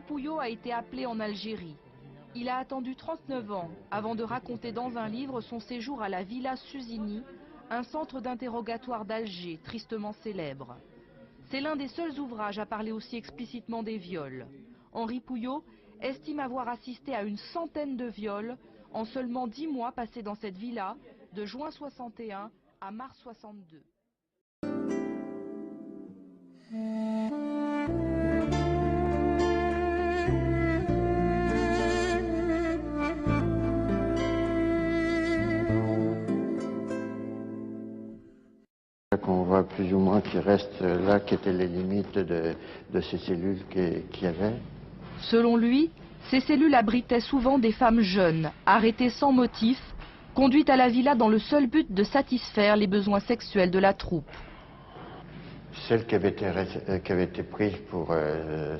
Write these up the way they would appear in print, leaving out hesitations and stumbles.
Poullaud a été appelé en Algérie. Il a attendu 39 ans avant de raconter dans un livre son séjour à la Villa Susini, un centre d'interrogatoire d'Alger tristement célèbre. C'est l'un des seuls ouvrages à parler aussi explicitement des viols. Henri Poullaud estime avoir assisté à une centaine de viols en seulement 10 mois passés dans cette villa, de juin 61 à mars 62. Qu'on voit plus ou moins qui restent là, qui étaient les limites de ces cellules qu'il y avait. Selon lui, ces cellules abritaient souvent des femmes jeunes, arrêtées sans motif, conduites à la villa dans le seul but de satisfaire les besoins sexuels de la troupe. Celles qui avaient été prises pour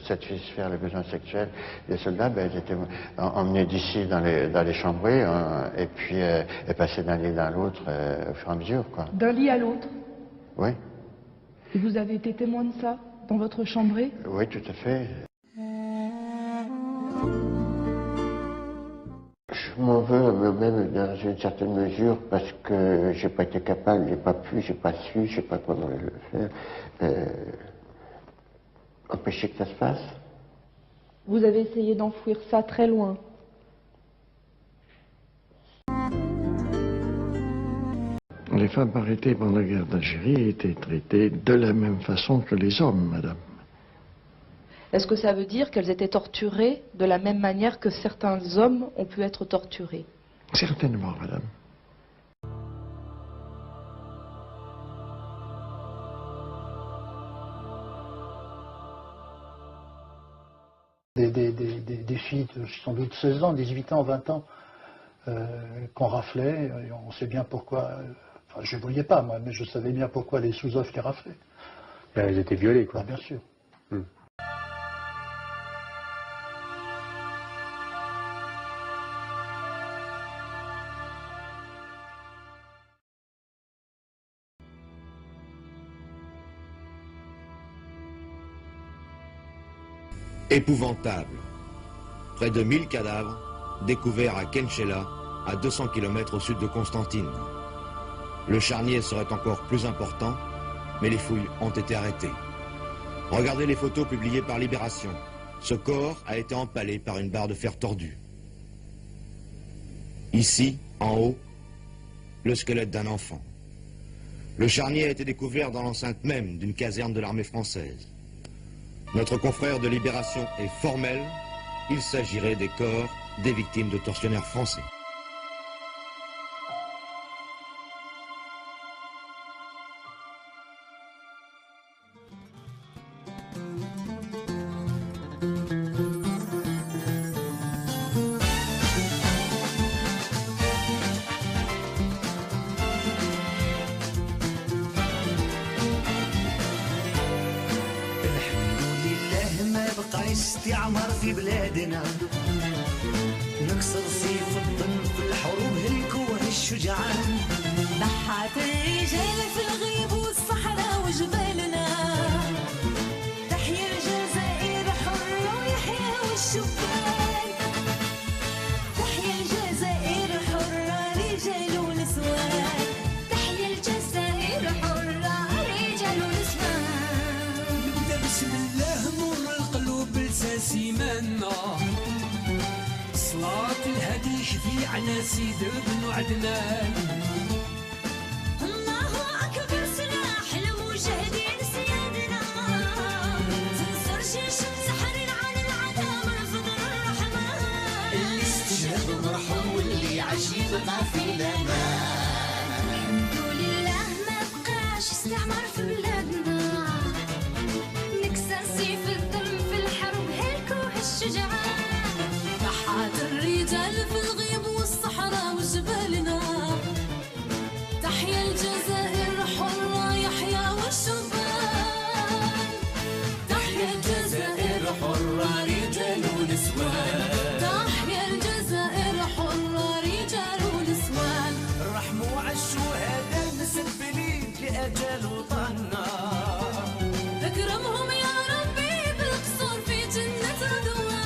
satisfaire les besoins sexuels des soldats, elles étaient emmenées d'ici dans les chambrées, et puis elles passaient d'un lit à l'autre au fur et à mesure, quoi. D'un lit à l'autre? Oui. Et vous avez été témoin de ça dans votre chambrée? Oui, tout à fait. Je m'en veux même dans une certaine mesure parce que j'ai pas été capable, j'ai pas pu, j'ai pas su, je sais pas comment le faire, empêcher que ça se passe. Vous avez essayé d'enfouir ça très loin? Les femmes arrêtées pendant la guerre d'Algérie étaient traitées de la même façon que les hommes, madame. Est-ce que ça veut dire qu'elles étaient torturées de la même manière que certains hommes ont pu être torturés? Certainement, madame. Des filles de sans doute 16 ans, 18 ans, 20 ans, qu'on raflait, et on sait bien pourquoi. Enfin, je ne voyais pas, moi, mais je savais bien pourquoi les sous-ofs les raflaient. Elles étaient violées, quoi. Ah, bien sûr. Épouvantable. Près de 1000 cadavres découverts à Kenchela, à 200 km au sud de Constantine. Le charnier serait encore plus important, mais les fouilles ont été arrêtées. Regardez les photos publiées par Libération. Ce corps a été empalé par une barre de fer tordue. Ici, en haut, le squelette d'un enfant. Le charnier a été découvert dans l'enceinte même d'une caserne de l'armée française. Notre confrère de Libération est formel, il s'agirait des corps des victimes de tortionnaires français. استعمار في بلادنا نكسر سيف الظلم في الحروب هلكوا الشجعان ضحت الرجال في الغيب والصحراء وجبالنا تحيا الجزائر حرة ويحيا والشبان تحيا الجزائر حرة رجال ونسوان تحيا الجزائر حرة رجال ونسوان نبدا بسم الله نور القلوب لساسيمانا صلاة الهدي شفيع على سيد بن عدنان الله أكبر سلاح المجاهدين سيادنا تنصر جيش سحر على العدم رفض الرحمن اللي استشهد مرحوم واللي عجيب ما في الامان الحمد لله ما بقاش استعمار في بلادنا نكسر سيف الظلم في الحرب هلكوا الشجعان ضحت الرجال في الغيب والصحراء وجبالنا تحيا الجزائر حرة يحيا والشبان تحيا الجزائر حرة رجال ونسوان تحيا الجزائر حرة رجال ونسوان رحموا على الشهداء مسبلين لأجل وطننا اكرمهم يا ربي بالقصور في جنة رضوان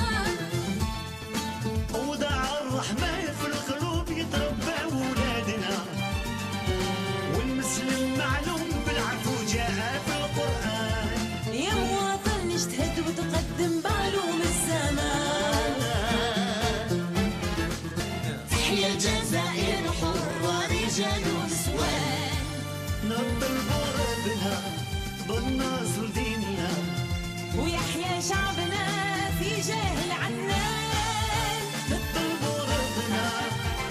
بالنصر ديننا ويحيى شعبنا في جاه العنان نطلبوا ربنا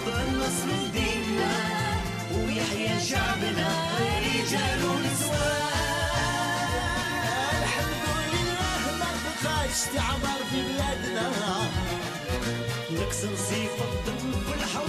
بالنصر ديننا ويحيى شعبنا رجال ونسوان. الحمد لله ما بقاش استعمار في بلادنا نكسر سيف الظلم في الحوض